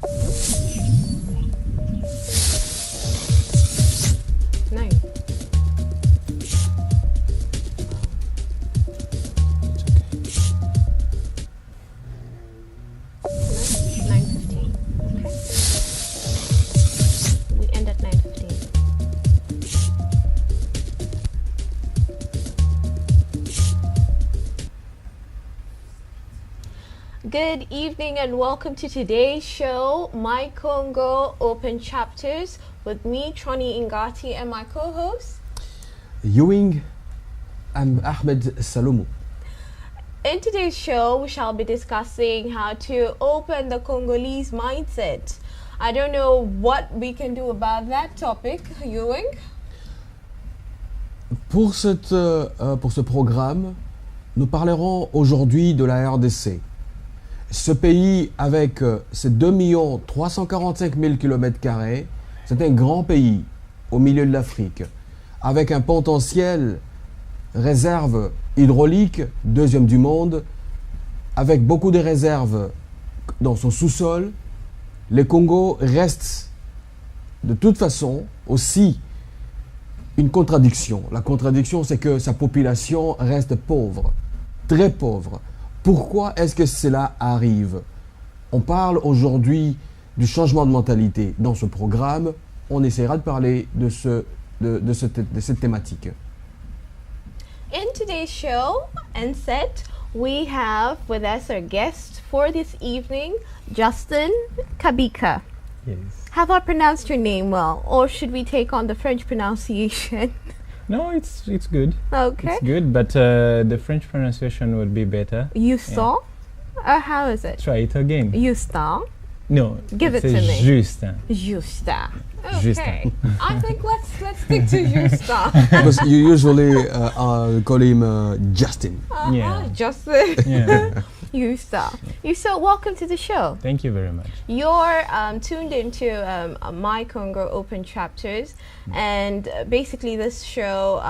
9. It's 9:15. Okay. We end at 9:15. Good evening and welcome to today's show, My Congo Open Chapters, with me, Trony Ingati, and my co-host. Ewing and Ahmed Salomu. In today's show, we shall be discussing how to open the Congolese mindset. I don't know what we can do about that topic, Ewing. Pour ce programme, nous parlerons aujourd'hui de la RDC. Ce pays, avec ses 2 345 000 km², c'est un grand pays au milieu de l'Afrique, avec un potentiel réserve hydraulique, deuxième du monde, avec beaucoup de réserves dans son sous-sol. Le Congo reste de toute façon aussi une contradiction. La contradiction, c'est que sa population reste pauvre, très pauvre. Pourquoi est-ce que cela arrive? On parle aujourd'hui du changement de mentalité. Dans ce programme, on essaiera de parler de cette thématique. In today's show and set, we have with us our guest for this evening, Justin Kabika. Yes. Have I pronounced your name well, or should we take on the French pronunciation? No, it's good. Okay. It's good, but the French pronunciation would be better. Justin? Or how is it? Try it again. Justin? No. Give it it's to me. Justin. Justin. Okay. Justin. I think let's stick to Justin. Because you usually call him Justin. Yeah. Justin. Yeah. Justin, welcome to the show. Thank you very much. You're tuned into My Congo Open Chapters, and basically this show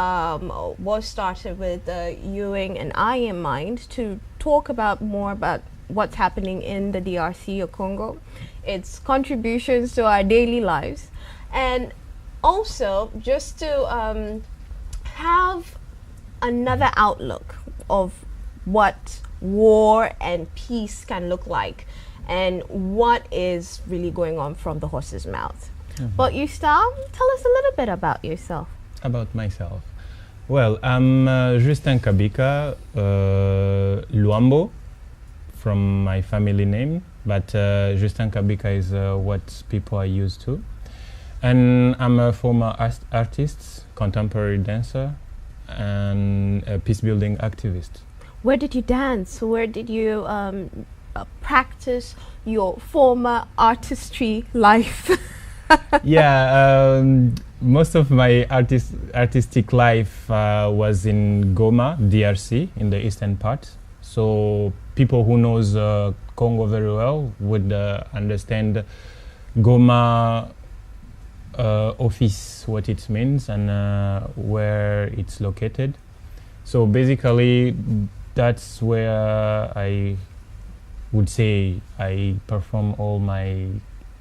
was started with Ewing and I in mind to talk more about what's happening in the DRC or Congo, its contributions to our daily lives, and also just to have another outlook of what war and peace can look like and what is really going on from the horse's mouth. But Justin, tell us a little bit about yourself. About myself. Well, I'm Justin Kabika, Luambo, from my family name, but Justin Kabika is what people are used to. And I'm a former artist, contemporary dancer, and a peace-building activist. Where did you dance? Where did you practice your former artistry life? Yeah, most of my artistic life was in Goma, DRC, in the eastern part. So people who knows Congo very well would understand Goma office, what it means, and where it's located. So basically, that's where I would say I perform all my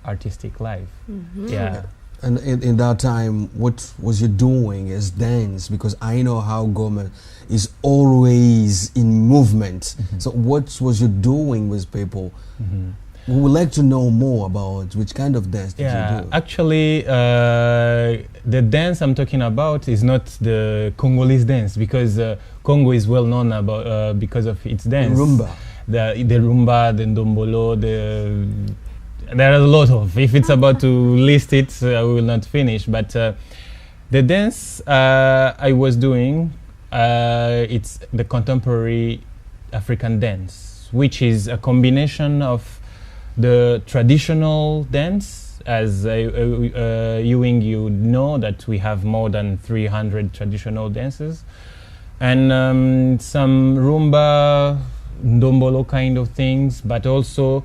artistic life. Mm-hmm. Yeah. And in that time, what was you doing as dance? Because I know how Goma is always in movement. Mm-hmm. So what was you doing with people? Mm-hmm. We would like to know more about which kind of dance did you do? Actually, the dance I'm talking about is not the Congolese dance, because Congo is well known about because of its dance. Rumba. The rumba, the ndombolo, there are a lot of. If it's about to list it, I will not finish. But the dance I was doing, it's the contemporary African dance, which is a combination of the traditional dance. As Ewing, you know that we have more than 300 traditional dances, and some rumba, ndombolo kind of things, but also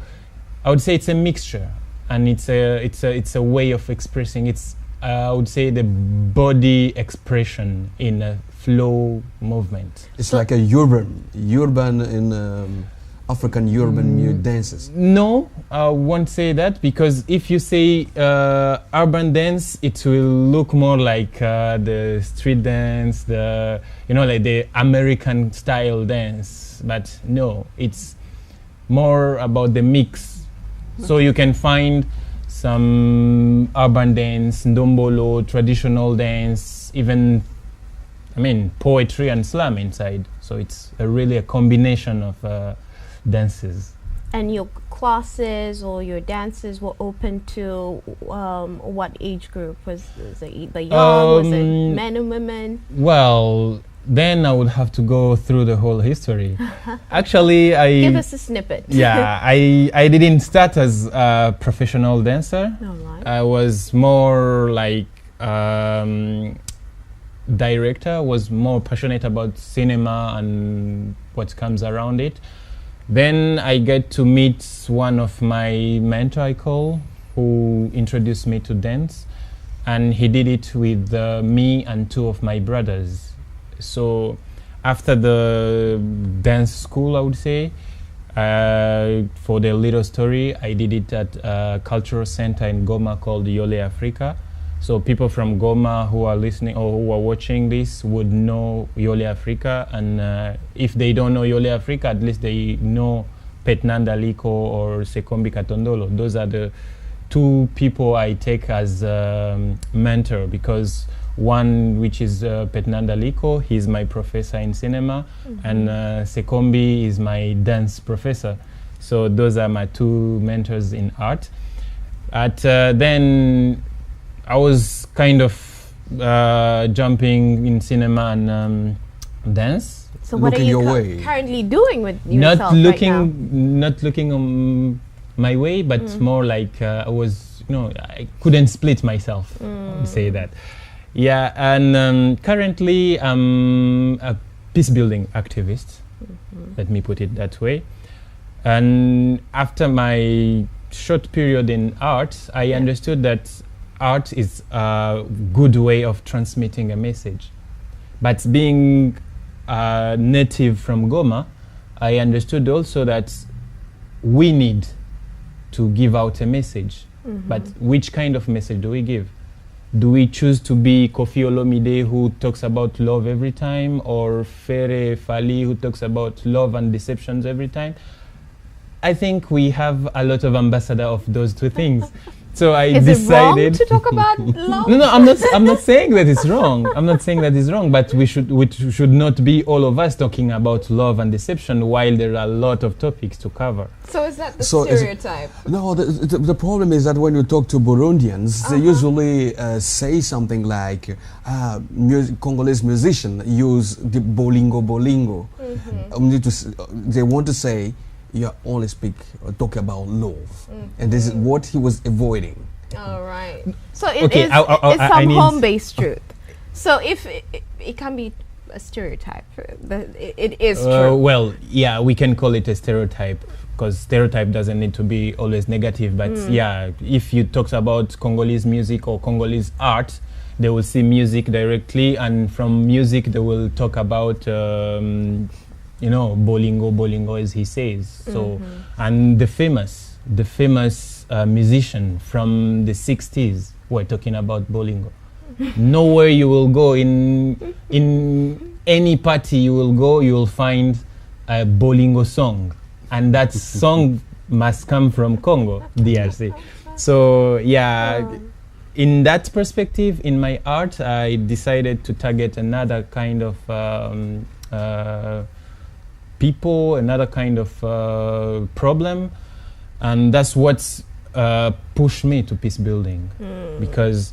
I would say it's a mixture, and it's a way of expressing. It's I would say the body expression in a flow movement. It's like a urban in African urban dances? No, I won't say that, because if you say urban dance, it will look more like the street dance, like the American style dance. But no, it's more about the mix. So you can find some urban dance, ndombolo, traditional dance, even, poetry and slam inside. So it's really a combination of dances. And your classes or your dances were open to what age group? Was it the young? Was it men and women? Well, then I would have to go through the whole history. Actually, give us a snippet. Yeah, I didn't start as a professional dancer. Right. I was more like director, was more passionate about cinema and what comes around it. Then I get to meet one of my mentor, I call, who introduced me to dance, and he did it with me and two of my brothers. So after the dance school, I would say, for the little story, I did it at a cultural center in Goma called Yole Africa. So people from Goma who are listening or who are watching this would know Yole Africa, and if they don't know Yole Africa, at least they know Petnanda Liko or Sekombi Katondolo. Those are the two people I take as mentor, because one, which is Petnanda Liko, he's my professor in cinema, and Sekombi is my dance professor. So those are my two mentors in art. Then I was kind of jumping in cinema and dance. So what are you currently doing with yourself right now? Not looking on my way, but more like I was, I couldn't split myself, to say that. Yeah, and currently I'm a peace building activist, let me put it that way. And after my short period in art, I understood that art is a good way of transmitting a message. But being native from Goma, I understood also that we need to give out a message. But which kind of message do we give? Do we choose to be Kofi Olomide, who talks about love every time, or Fere Fali, who talks about love and deceptions every time? I think we have a lot of ambassadors of those two things. So I decided. Is it wrong to talk about love? No, I'm not saying that it's wrong. I'm not saying that it's wrong, but we should not be all of us talking about love and deception while there are a lot of topics to cover. So is that the stereotype? No, the problem is that when you talk to Burundians, they usually say something like, Congolese musicians use the bolingo. They want to say, you only talk about love, and this is what he was avoiding. All right. So it's some home-based truth. So if it can be a stereotype, it is true. Well, yeah, we can call it a stereotype, because stereotype doesn't need to be always negative. But yeah, if you talk about Congolese music or Congolese art, they will see music directly, and from music they will talk about bolingo, as he says. So, and the famous musician from the 60s were talking about bolingo. Nowhere you will go, in any party you will go, you will find a bolingo song, and that song must come from Congo, DRC. So yeah, in that perspective, in my art, I decided to target another kind of people, another kind of problem, and that's what's pushed me to peace building. Because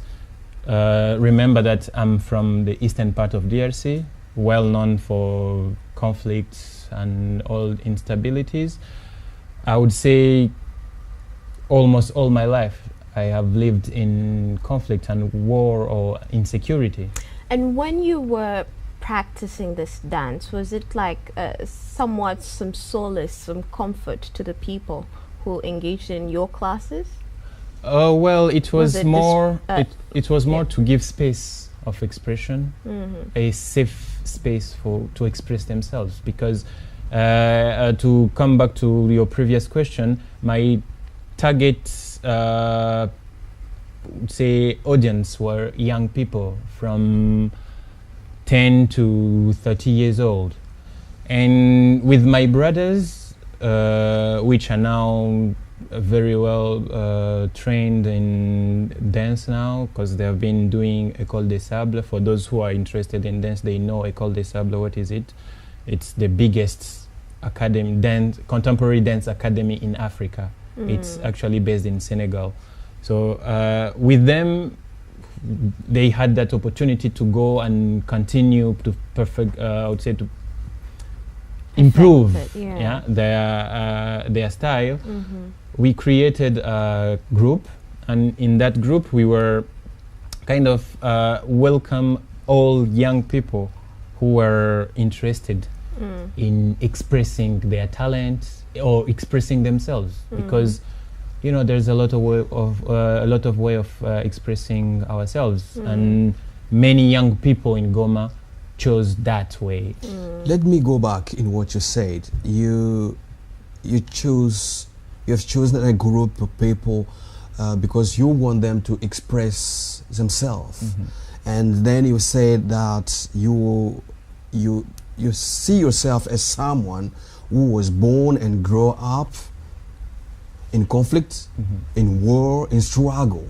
remember that I'm from the eastern part of DRC, well known for conflicts and all instabilities. I would say almost all my life I have lived in conflict and war or insecurity. And when you were practicing this dance, was it like somewhat some solace, some comfort to the people who engaged in your classes? Well, it was more it was more to give space of expression, a safe space to express themselves, because To come back to your previous question, my target, say, audience were young people from 10 to 30 years old. And with my brothers, which are now very well trained in dance now, because they have been doing École des Sables. For those who are interested in dance, they know École des Sables. What is it? It's the biggest contemporary dance academy in Africa. It's actually based in Senegal. So with them, they had that opportunity to go and continue to I would say to improve their style. We created a group, and in that group we were kind of welcome all young people who were interested in expressing their talent or expressing themselves, because there's a lot of way of expressing ourselves, and many young people in Goma chose that way. Let me go back in what you said. You have chosen a group of people because you want them to express themselves, and then you said that you see yourself as someone who was born and grew up in conflict, in war, in struggle.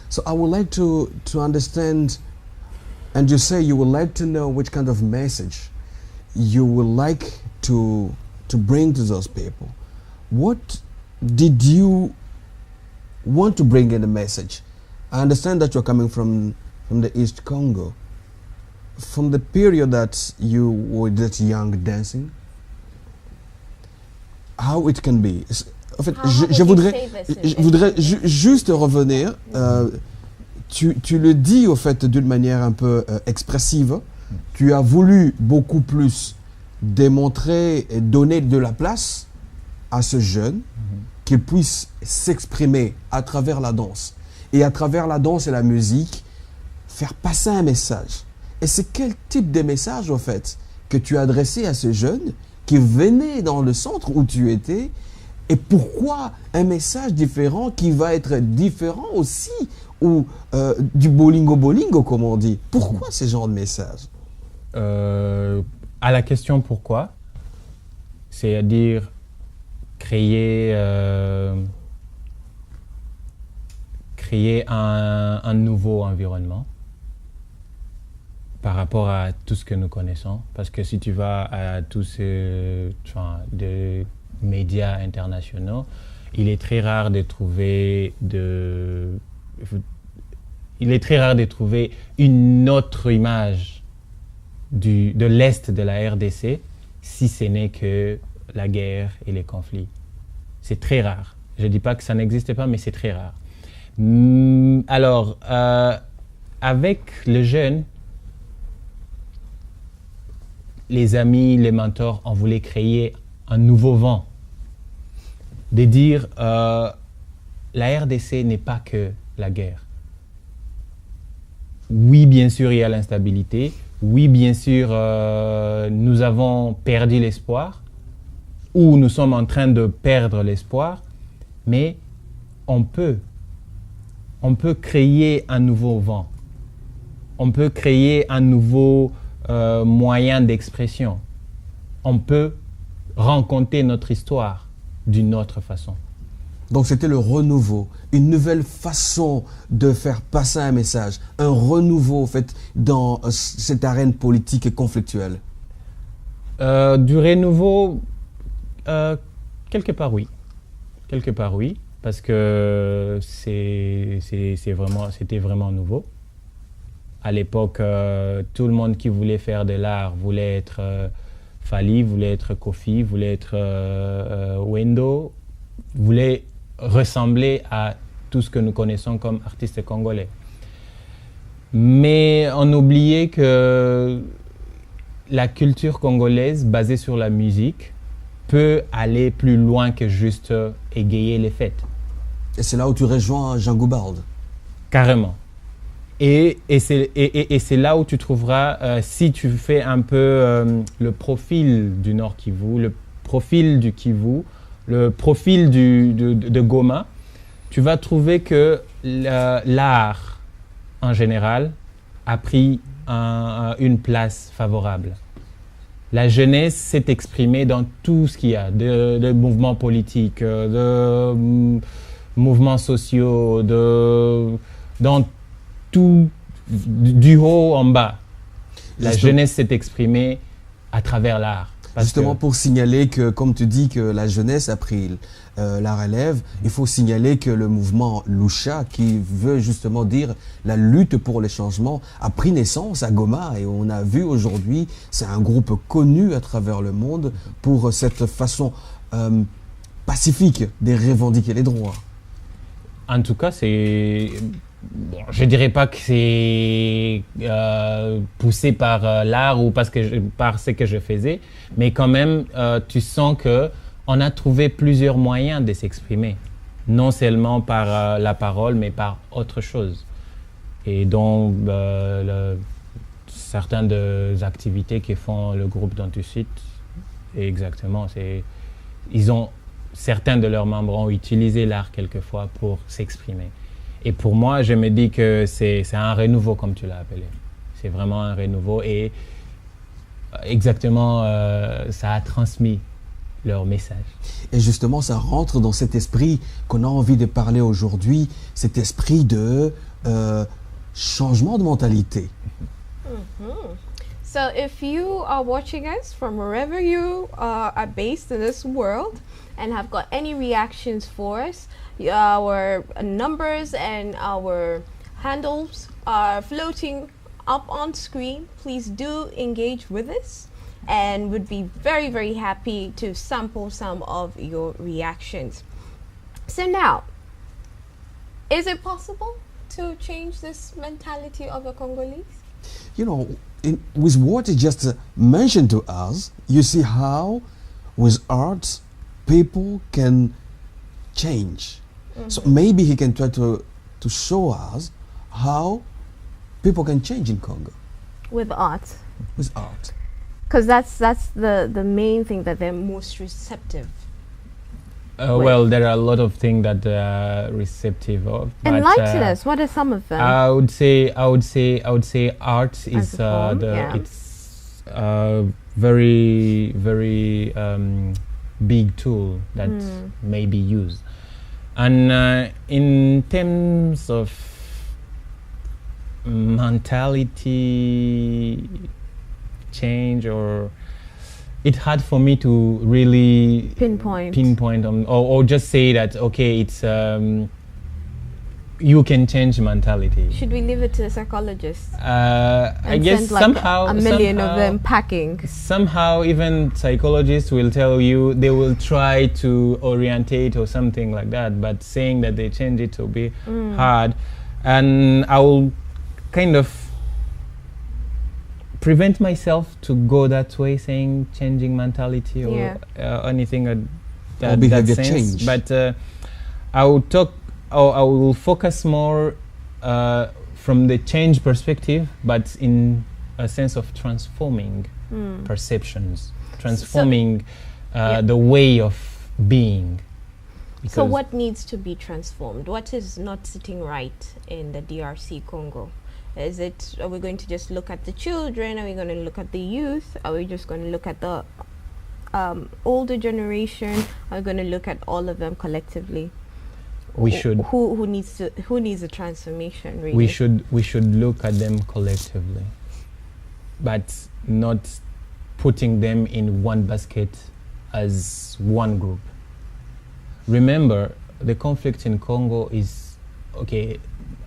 So I would like to understand, and you say you would like to know which kind of message you would like to bring to those people. What did you want to bring in the message? I understand that you're coming from the East Congo. From the period that you were that young dancing, how it can be. En fait, je voudrais juste revenir. Tu le dis au fait d'une manière un peu expressive. Tu as voulu beaucoup plus démontrer et donner de la place à ce jeune, qu'il puisse s'exprimer à travers la danse. Et à travers la danse et la musique, faire passer un message. Et c'est quel type de message, au fait, que tu as adressé à ce jeune qui venait dans le centre où tu étais? Et pourquoi un message différent qui va être différent aussi, ou du bolingo, comme on dit? Pourquoi ce genre de message? À la question pourquoi, c'est-à-dire créer un nouveau environnement par rapport à tout ce que nous connaissons. Parce que si tu vas à tous ces des médias internationaux, il est très rare de trouver une autre image de l'Est de la RDC, si ce n'est que la guerre et les conflits. C'est très rare. Je ne dis pas que ça n'existe pas, mais c'est très rare. Alors, avec le jeune, les amis, les mentors, on voulait créer un nouveau vent. De dire, la RDC n'est pas que la guerre. Oui, bien sûr, il y a l'instabilité. Oui, bien sûr, nous avons perdu l'espoir, ou nous sommes en train de perdre l'espoir, mais on peut créer un nouveau vent. On peut créer un nouveau moyen d'expression. On peut raconter notre histoire d'une autre façon. Donc c'était le renouveau, une nouvelle façon de faire passer un message, un renouveau en fait dans cette arène politique et conflictuelle. Du renouveau, quelque part oui, parce que c'était vraiment nouveau. À l'époque, tout le monde qui voulait faire de l'art voulait être Fali, voulait être Kofi, voulait être Wendo, voulait ressembler à tout ce que nous connaissons comme artistes congolais. Mais on oubliait que la culture congolaise basée sur la musique peut aller plus loin que juste égayer les fêtes. Et c'est là où tu rejoins Jean Goubald. Carrément. Et c'est là où tu trouveras, si tu fais un peu le profil du Nord Kivu, le profil du Kivu, le profil de Goma, tu vas trouver que l'art en général a pris une place favorable. La jeunesse s'est exprimée dans tout ce qu'il y a, de mouvements politiques, de mouvements sociaux, dans tout, du haut en bas. La jeunesse s'est exprimée à travers l'art. Justement pour signaler que, comme tu dis que la jeunesse a pris la relève, il faut signaler que le mouvement Lucha, qui veut justement dire la lutte pour les changements, a pris naissance à Goma. Et on a vu aujourd'hui, c'est un groupe connu à travers le monde pour cette façon pacifique de revendiquer les droits. En tout cas, c'est... Bon, je dirais pas que c'est poussé par l'art ou par ce que je faisais, mais quand même, tu sens qu'on a trouvé plusieurs moyens de s'exprimer, non seulement par la parole, mais par autre chose. Et donc, certaines des activités que font le groupe dont tu cites, exactement, certains de leurs membres ont utilisé l'art quelquefois pour s'exprimer. Et pour moi, je me dis que c'est un renouveau, comme tu l'as appelé. C'est vraiment un renouveau et exactement, ça a transmis leur message. Et justement, ça rentre dans cet esprit qu'on a envie de parler aujourd'hui, cet esprit de changement de mentalité. So if you are watching us from wherever you are based in this world and have got any reactions for us, our numbers and our handles are floating up on screen. Please do engage with us and would be very, very happy to sample some of your reactions. So now, is it possible to change this mentality of the Congolese? You know, with what you just mentioned to us, you see how with arts people can change. So maybe he can try to show us how people can change in Congo. With art. With art. Because that's the main thing that they're most receptive. Well, there are a lot of things that they are receptive of. Enlighten us. What are some of them? I would say art is it's a very, very big tool that may be used. And in terms of mentality change, it's hard for me to really pinpoint on, or just say that, okay, it's you can change mentality. Should we leave it to the psychologists? I guess somehow a million of them packing. Somehow even psychologists will tell you they will try to orientate or something like that, but saying that they change it will be hard. And I will kind of prevent myself to go that way, saying changing mentality or anything that behavior sense. Change. But I will focus more from the change perspective, but in a sense of transforming perceptions, transforming the way of being. So what needs to be transformed? What is not sitting right in the DRC Congo? Are we going to just look at the children? Are we going to look at the youth? Are we just going to look at the older generation? Are we going to look at all of them collectively? We should. Who needs a transformation? Really, we should look at them collectively, but not putting them in one basket as one group. Remember, the conflict in Congo is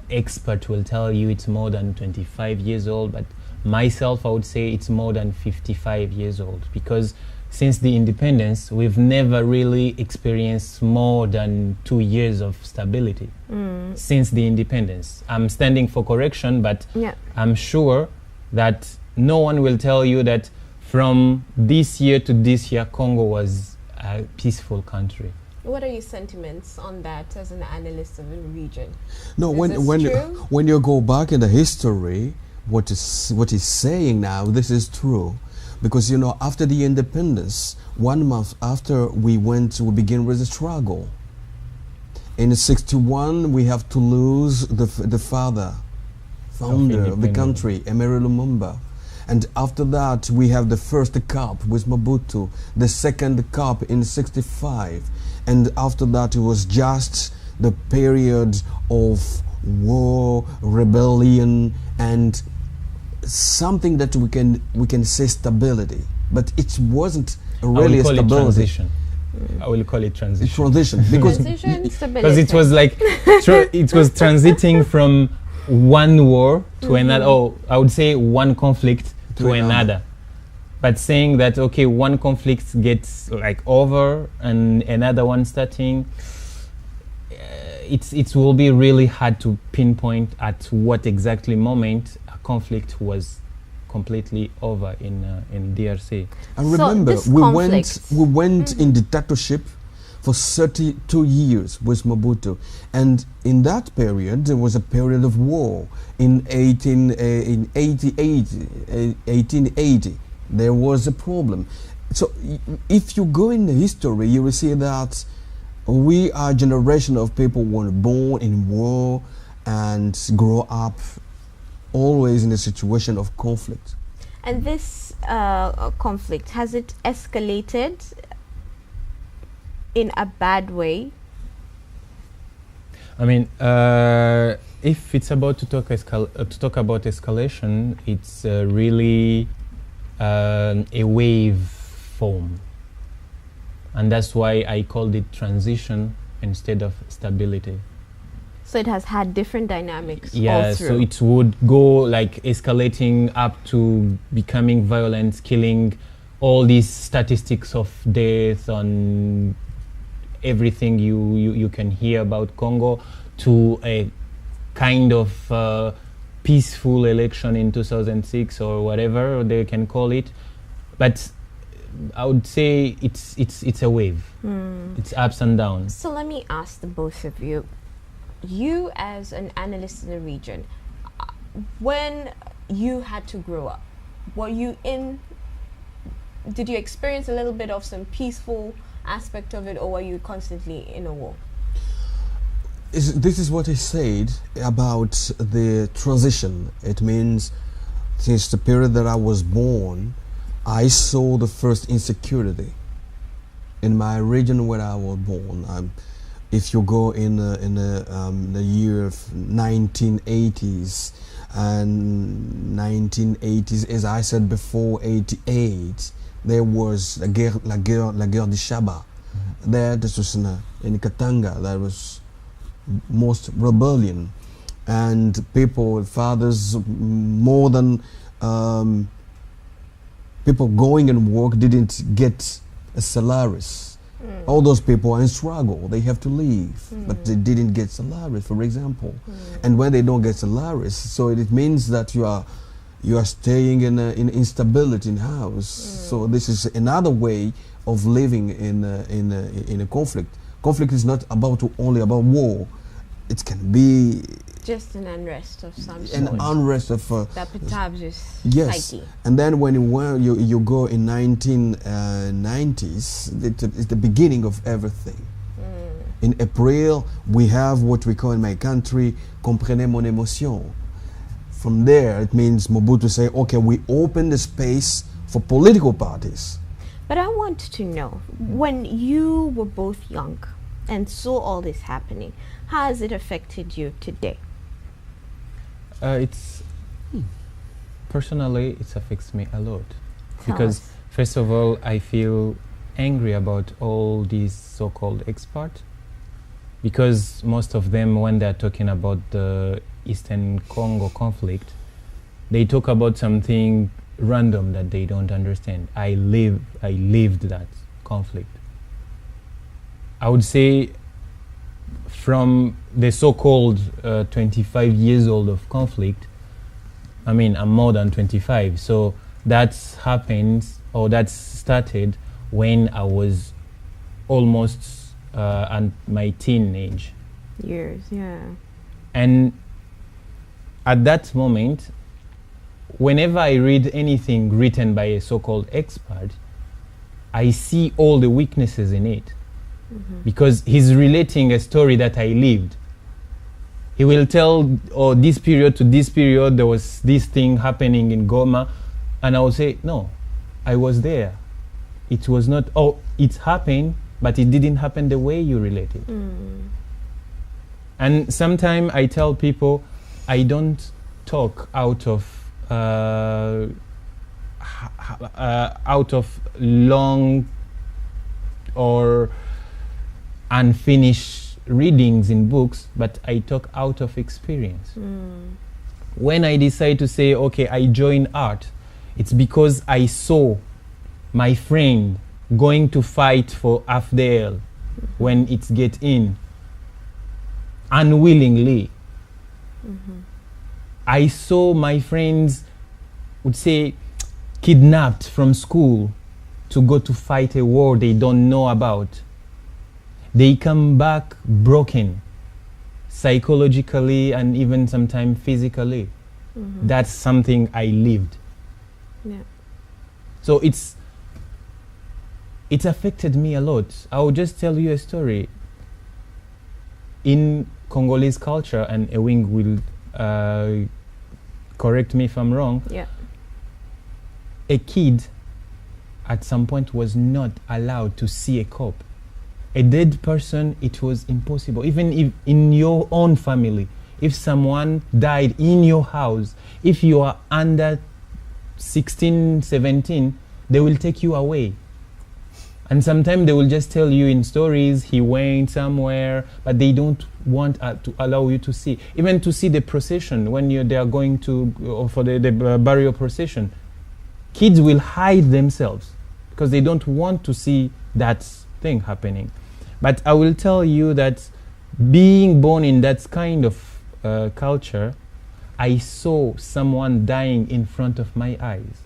expert will tell you it's more than 25 years old, but myself I would say it's more than 55 years old, because since the independence we've never really experienced more than 2 years of stability since the independence. I'm standing for correction, but I'm sure that no one will tell you that from this year to this year Congo was a peaceful country. What are your sentiments on that as an analyst of the region? No, Is when this when true? when you go back in the history, what is saying now, this is true, because you know after the independence, 1 month after we begin with the struggle. In '61, we have to lose the founder of the country, Emery Lumumba. And after that, we have the first CAP with Mobutu, the second CAP in '65. And after that, it was just the period of war, rebellion, and something that we can say stability. But it wasn't really a stability. Transition. I will call it transition. Transition. Because because it was like it was transiting from one war to another. Oh, I would say one conflict to another. But saying that okay, one conflict gets like over and another one starting, it will be really hard to pinpoint at what exactly moment a conflict was completely over in DRC. And remember, this we conflict- went in dictatorship for 32 years with Mobutu, and in that period there was a period of war. In 1880, there was a problem. So if you go in the history, you will see that we are a generation of people who were born in war and grow up always in a situation of conflict. And this conflict, has it escalated in a bad way? I mean, if it's about to talk about escalation, it's really a wave form, and that's why I called it transition instead of stability. So it has had different dynamics all Yeah, through. so it would go like escalating up to becoming violent, killing, all these statistics of death on everything you can hear about Congo, to a kind of peaceful election in 2006 or whatever they can call it. But I would say it's a wave. It's ups and downs. So let me ask the both of you. You as an analyst in the region, when you had to grow up, did you experience a little bit of some peaceful aspect of it, or were you constantly in a war? This is what I said about the transition. It means since the period that I was born, I saw the first insecurity in my region where I was born. If you go in the year of 1980s and 1980s, as I said before, 88, there was la guerre du Shaba. There, this was in Katanga. That was most rebellion, and people, fathers, more than people going and work didn't get a salaries. All those people are in struggle. They have to leave, but they didn't get salaries, for example. And when they don't get salaries, so it means that you are staying in instability in house. So this is another way of living in a conflict. Conflict is not only about war. It can be Just an unrest of some an sort. unrest of That perturbs your yes. psyche. And then when you go in 1990s, it's the beginning of everything. In April, we have what we call in my country, comprenez mon émotion. From there, it means Mobutu say, okay, we open the space for political parties. But I want to know, when you were both young and saw all this happening, how has it affected you today? Personally, it affects me a lot. Tell Because us. first of all, I feel angry about all these so-called experts, because most of them, when they're talking about the Eastern Congo conflict, they talk about something random that they don't understand. I lived that conflict. I would say from the so-called 25 years old of conflict, I mean, I'm more than 25, so that's happened, or that started when I was almost and my teenage Years, yeah. and at that moment, whenever I read anything written by a so-called expert, I see all the weaknesses in it. Because he's relating a story that I lived. He will tell, oh, this period to this period, there was this thing happening in Goma. And I will say, no, I was there. It was not, oh, it happened, but it didn't happen the way you relate it. And sometimes I tell people, I don't talk out of long or unfinished readings in books, but I talk out of experience. When I decide to say, okay, I join art, it's because I saw my friend going to fight for AFDL when it's get in, unwillingly. I saw my friends, would say, kidnapped from school to go to fight a war they don't know about. They come back broken, psychologically and even sometimes physically. That's something I lived. Yeah. So it's affected me a lot. I will just tell you a story. In Congolese culture, and Ewing will correct me if I'm wrong, Yeah. a kid at some point was not allowed to see a corpse. A dead person, it was impossible. Even if in your own family, if someone died in your house, if you are under 16, 17, they will take you away. And sometimes they will just tell you in stories, he went somewhere, but they don't want to allow you to see. Even to see the procession, when they are going to, for the burial procession, kids will hide themselves because they don't want to see that thing happening. But I will tell you that being born in that kind of culture, I saw someone dying in front of my eyes.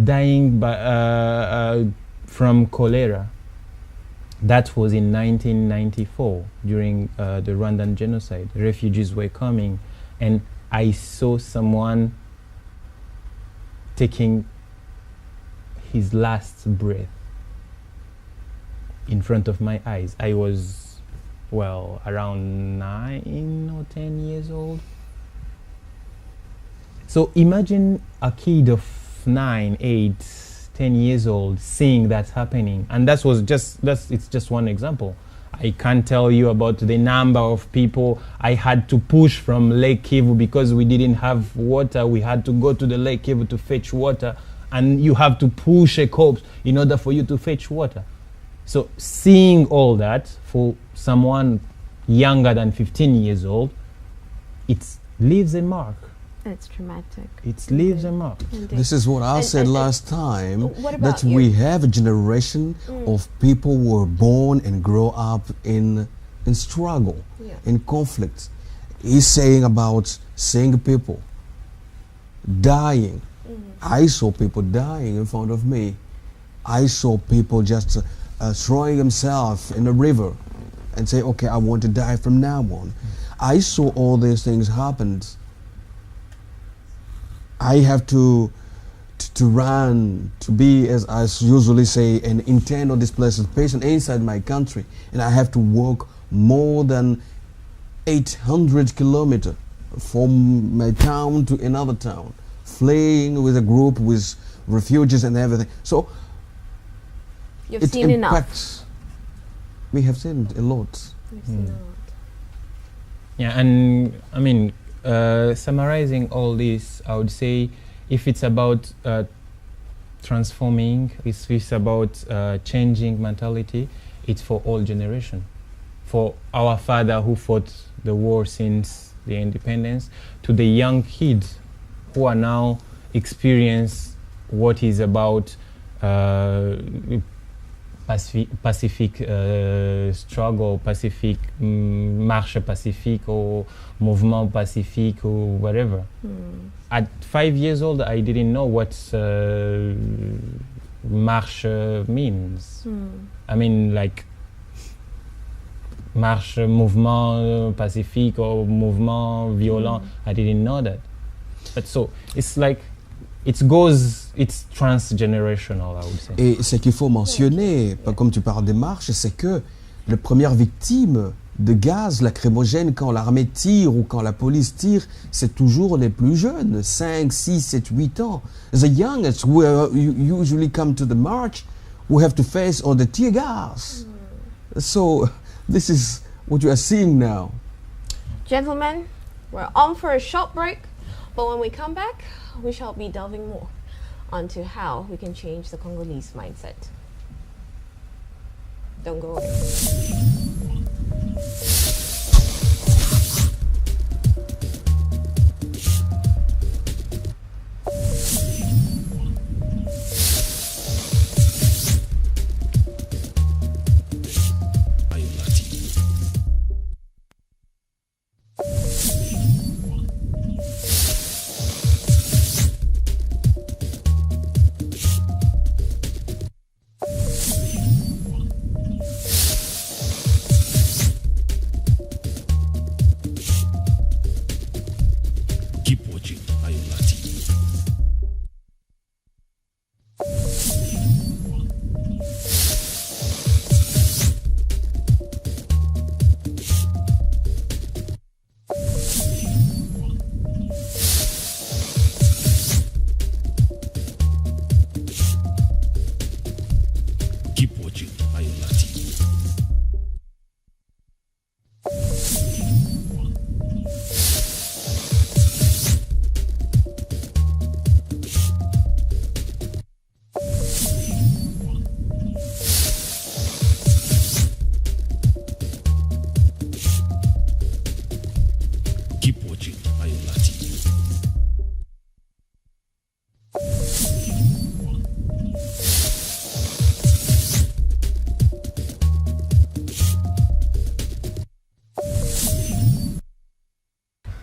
Dying from cholera. That was in 1994 during the Rwandan genocide. Refugees were coming and I saw someone taking his last breath in front of my eyes. I was, well, around 9 or 10 years old. So imagine a kid of 9, 8, 10 years old seeing that happening. And it's just one example. I can't tell you about the number of people I had to push from Lake Kivu because we didn't have water. We had to go to the Lake Kivu to fetch water. And you have to push a corpse in order for you to fetch water. So seeing all that for someone younger than 15 years old, it leaves a mark. It's traumatic. It leaves a mark. Indeed. This is what I said last time, what that about you? we have a generation of people who were born and grow up in struggle, in conflict. He's saying about seeing people dying. I saw people dying in front of me. I saw people just throwing themselves in a river and say, okay, I want to die from now on. I saw all these things happen. I have to run, to be, as I usually say, an intern or displaced patient inside my country, and I have to walk more than 800 kilometers from my town to another town, fleeing with a group with refugees and everything. So You've seen impacts. We have seen a lot. You've seen a lot. Yeah, and I mean, summarizing all this, I would say if it's about transforming, if it's about changing mentality, it's for all generation. For our father who fought the war since the independence, to the young kids who are now experience what is about pacific struggle, pacific marche pacifique or mouvement pacifique or whatever. At 5 years old, I didn't know what marche means. I mean, like, marche mouvement pacifique or mouvement violent. I didn't know that. But so it's like it's transgenerational, I would say. Et ce qu'il faut mentionner, comme tu parles des marches, c'est que la première victime de gaz lacrymogène quand l'armée tire ou quand la police tire, c'est toujours les plus jeunes, 5, 6, 7, 8 ans. The youngest who usually come to the march who have to face all the tear gas. So this is what you are seeing now. Gentlemen, we're on for a short break, but when we come back, we shall be delving more onto how we can change the Congolese mindset. Don't go away.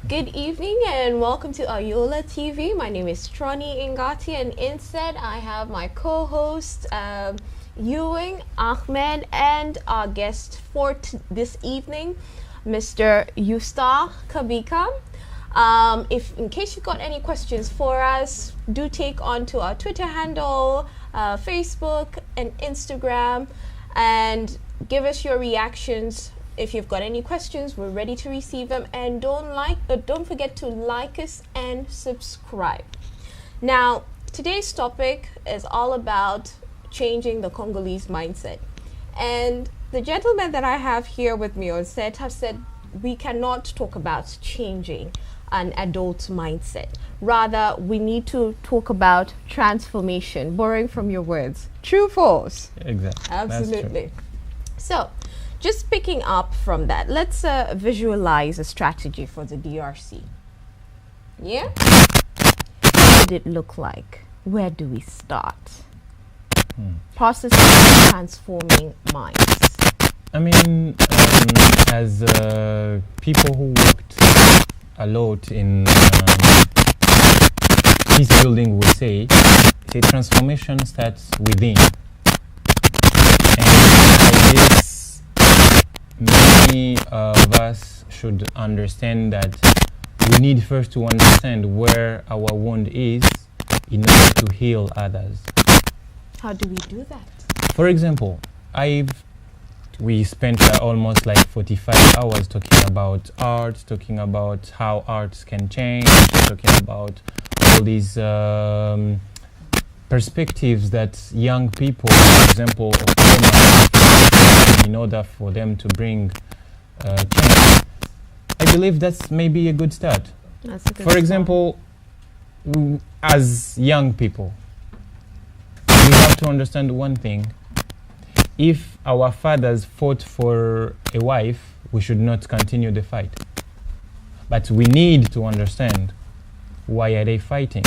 Good evening and welcome to Ayola TV. My name is Trony Ingati, and instead I have my co-host Ewing, Ahmed, and our guest for this evening, Mr. Justin Kabika. If in case you got any questions for us, do take on to our Twitter handle, Facebook and Instagram, and give us your reactions. If you've got any questions, we're ready to receive them, and don't forget to like us and subscribe. Now, today's topic is all about changing the Congolese mindset, and the gentlemen that I have here with me on set have said we cannot talk about changing an adult mindset. Rather, we need to talk about transformation, borrowing from your words. True, false? Exactly. Absolutely. So, just picking up from that, let's visualize a strategy for the DRC. Yeah? What would it look like? Where do we start? Process of transforming minds. I mean, as people who worked a lot in peace building would say, the transformation starts within. And I guess many of us should understand that we need first to understand where our wound is in order to heal others. How do we do that? For example, we spent almost like 45 hours talking about art, talking about how arts can change, talking about all these perspectives that young people, for example, in order for them to bring change. I believe that's maybe a good start. That's a good For example, as young people, we have to understand one thing. If our fathers fought for a wife, we should not continue the fight. But we need to understand why are they fighting.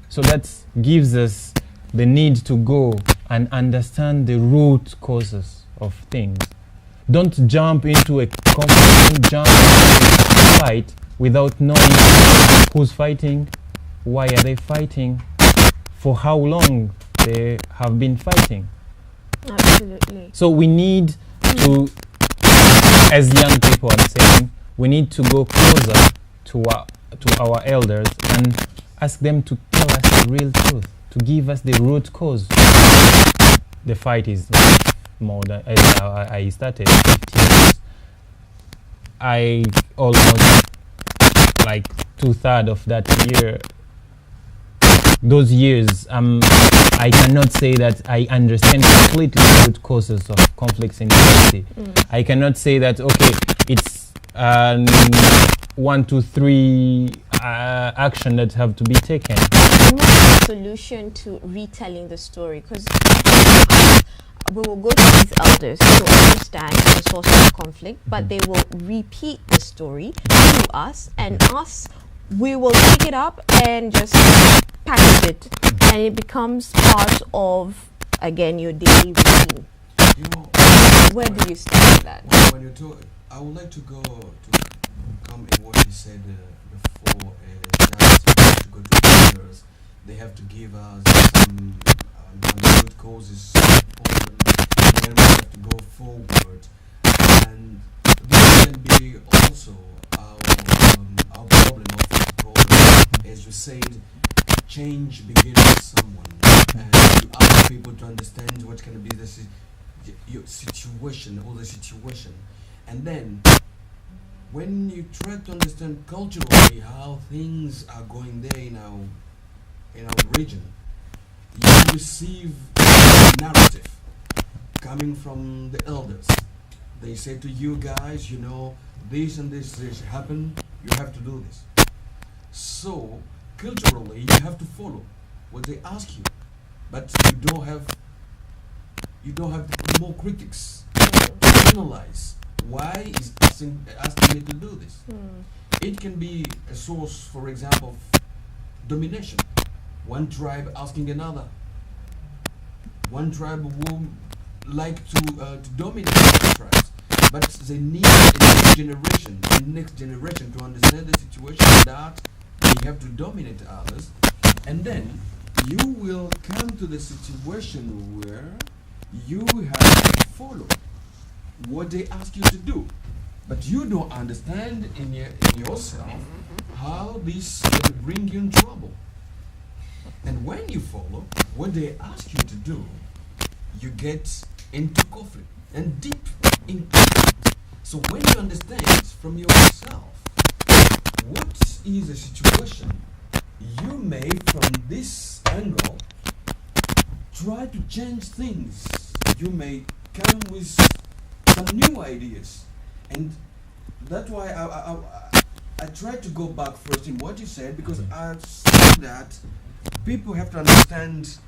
So that gives us the need to go and understand the root causes of things. Don't jump into a conflict, don't jump into a fight without knowing who's fighting, why are they fighting, for how long they have been fighting. Absolutely. So we need to as young people, I'm saying we need to go closer to our elders and ask them to tell us the real truth, to give us the root cause. The fight is more than as I started 15 years. I almost like 2/3 of that year. Those years, I cannot say that I understand completely the root causes of conflicts in DRC. I cannot say that okay, it's 1, 2, 3 action that have to be taken. And what's the solution to retelling the story? Because we will go to these elders to understand the source of conflict, but they will repeat the story to us, and us, we will pick it up and just package it, and it becomes part of, again, your daily routine. You know, Where do you start with that? when you talk, I would like to come in what you said before. That to go to elders, they have to give us some root causes, and then we have to go forward. And this can be also our problem of because, as you said, change begins with someone, and you ask people to understand what can be your situation or the situation, and then when you try to understand culturally how things are going there in our region, you receive a narrative coming from the elders. They say to you guys, you know, this and this happened, you have to do this. So culturally you have to follow what they ask you, but you don't have more critics to analyze why is asking me to do this. It can be a source, for example, of domination. One tribe asking another. One tribe will like to dominate other tribes, but they need the next generation to understand the situation that they have to dominate others, and then you will come to the situation where you have to follow what they ask you to do, but you don't understand in yourself how this will bring you in trouble. And when you follow what they ask you to do, you get into conflict and deep in conflict. So when you understand from yourself what is the situation, you may from this angle try to change things. You may come with some new ideas, and that's why I try to go back first in what you said, because I said that people have to understand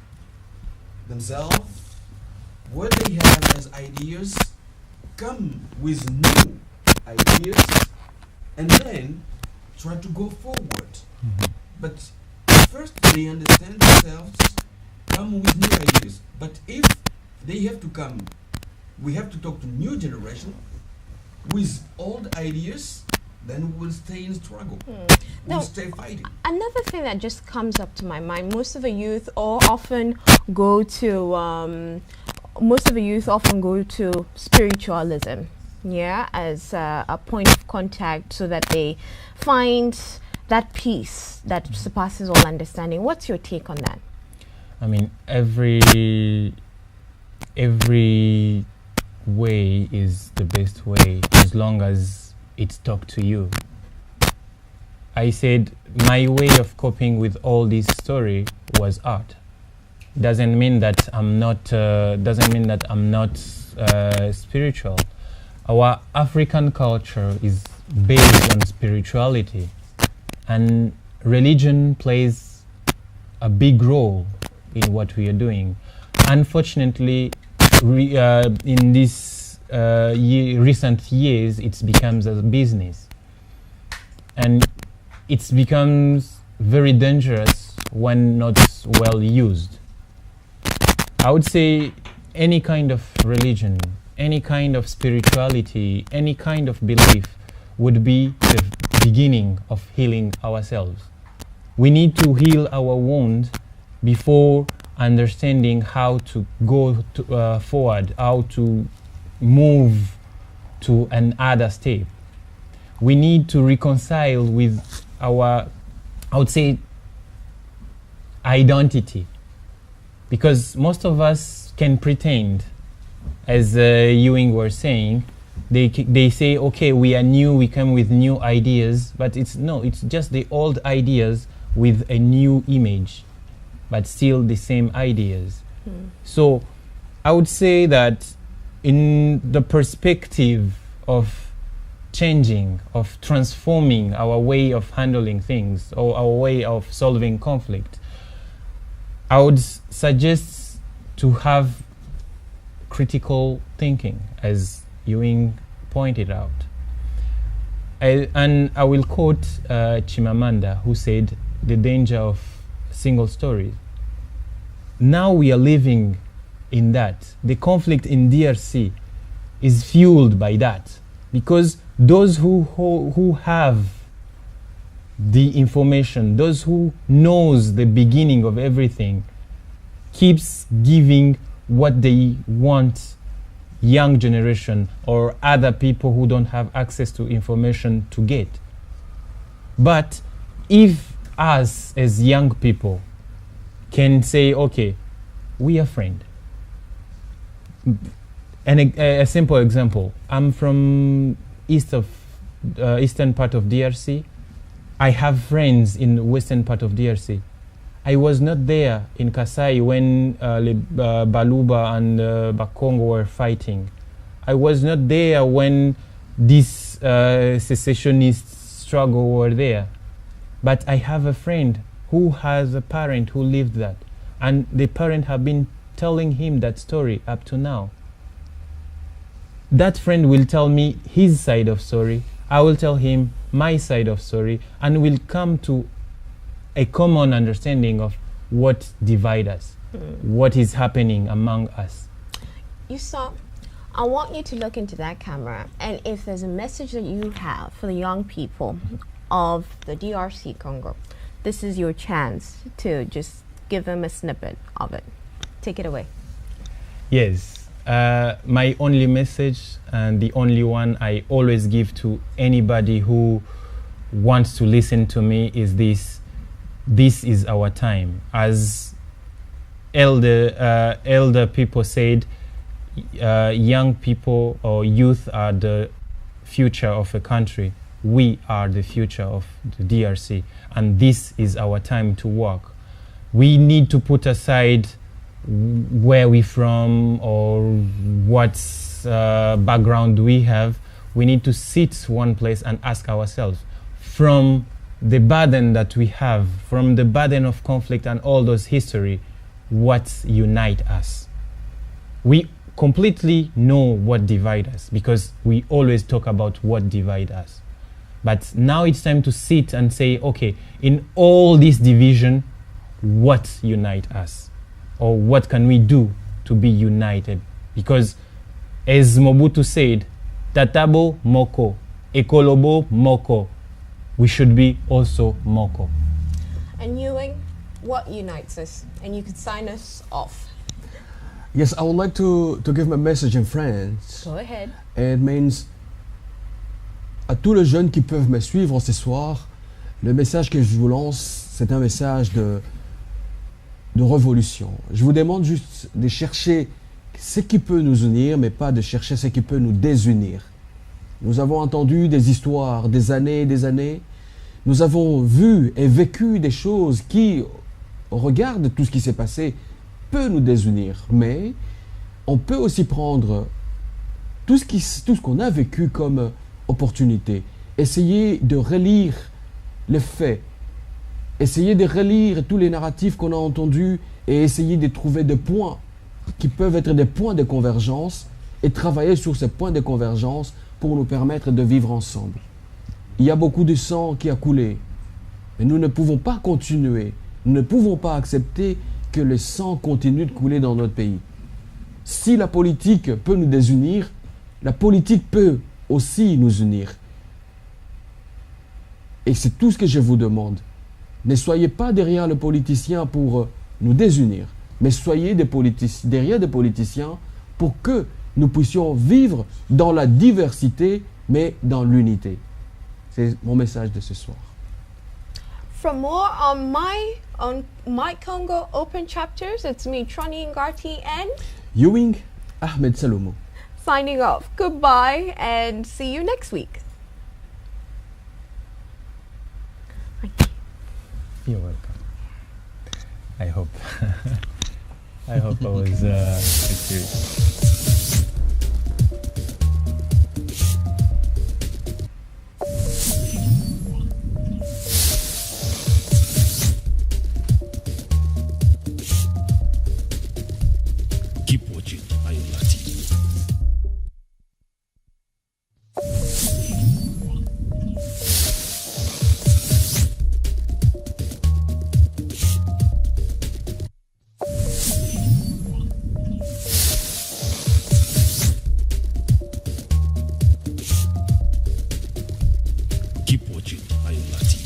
themselves, what they have as ideas, come with new ideas, and then try to go forward. But first they understand themselves, come with new ideas. But if they have to come, we have to talk to new generation with old ideas, then we'll stay in struggle. We'll stay fighting. Another thing that just comes up to my mind, most of the youth often go to spiritualism, yeah, as a point of contact, so that they find that peace that surpasses all understanding. What's your take on that? I mean, every way is the best way as long as it's talked to you. I said my way of coping with all this story was art. Doesn't mean that I'm not spiritual. Our African culture is based on spirituality, and religion plays a big role in what we are doing. Unfortunately, in these recent years, it becomes a business, and it becomes very dangerous when not well used. I would say any kind of religion, any kind of spirituality, any kind of belief would be the beginning of healing ourselves. We need to heal our wound before understanding how to go forward, how to move to another step. We need to reconcile with our, I would say, identity, because most of us can pretend, as Ewing was saying, they say, okay, we are new, we come with new ideas, but it's just the old ideas with a new image, but still the same ideas. So I would say that in the perspective of changing, of transforming our way of handling things or our way of solving conflict, I would suggest to have critical thinking, as Ewing pointed out. And I will quote Chimamanda, who said, the danger of single stories. Now we are living in that. The conflict in DRC is fueled by that, because those who have the information, those who knows the beginning of everything, keeps giving what they want young generation or other people who don't have access to information to get. But if us as young people can say, okay, we are friends. And a simple example, I'm from eastern part of DRC. I have friends in western part of DRC. I was not there in Kasai when Baluba and Bakongo were fighting. I was not there when this secessionist struggle were there. But I have a friend who has a parent who lived that. And the parent have been telling him that story up to now. That friend will tell me his side of story. I will tell him my side of story, and we'll come to a common understanding of what divides us, what is happening among us. You saw, I want you to look into that camera, and if there's a message that you have for the young people of the DRC Congo, this is your chance to just give them a snippet of it. Take it away. Yes. My only message, and the only one I always give to anybody who wants to listen to me, is this: this is our time. As elder people said, young people or youth are the future of a country. We are the future of the DRC, and this is our time to work. We need to put aside where we from or what background we have. We need to sit one place and ask ourselves, from the burden that we have, from the burden of conflict and all those history, what unite us? We completely know what divide us, because we always talk about what divide us. But now it's time to sit and say, okay, in all this division, what unite us? Or what can we do to be united? Because as Mobutu said, Tatabo Moko, Ekolobo Moko, we should be also Moko. And Ewing, what unites us? And you could sign us off. Yes, I would like to give my message in French. Go ahead. It means, à tous les jeunes qui peuvent me suivre ce soir, le message que je vous lance, c'est un message de révolution. Je vous demande juste de chercher ce qui peut nous unir, mais pas de chercher ce qui peut nous désunir. Nous avons entendu des histoires, des années et des années. Nous avons vu et vécu des choses qui, au regard de tout ce qui s'est passé, peut nous désunir. Mais on peut aussi prendre tout ce qu'on a vécu comme opportunité. Essayer de relire les faits. Essayer de relire tous les narratifs qu'on a entendus et essayer de trouver des points qui peuvent être des points de convergence et travailler sur ces points de convergence pour nous permettre de vivre ensemble. Il y a beaucoup de sang qui a coulé, mais nous ne pouvons pas continuer, nous ne pouvons pas accepter que le sang continue de couler dans notre pays. Si la politique peut nous désunir, la politique peut aussi nous unir. Et c'est tout ce que je vous demande. Ne soyez pas derrière le politicien pour nous désunir, mais soyez derrière des politiciens pour que nous puissions vivre dans la diversité, mais dans l'unité. C'est mon message de ce soir. For more on my Congo open chapters, it's me, Trony, Ingati, and Ewing, Ahmed Salomo. signing off. Goodbye and see you next week. You're welcome. I hope. I hope I was serious. Keep watching Ingati. Keep watching Ingati.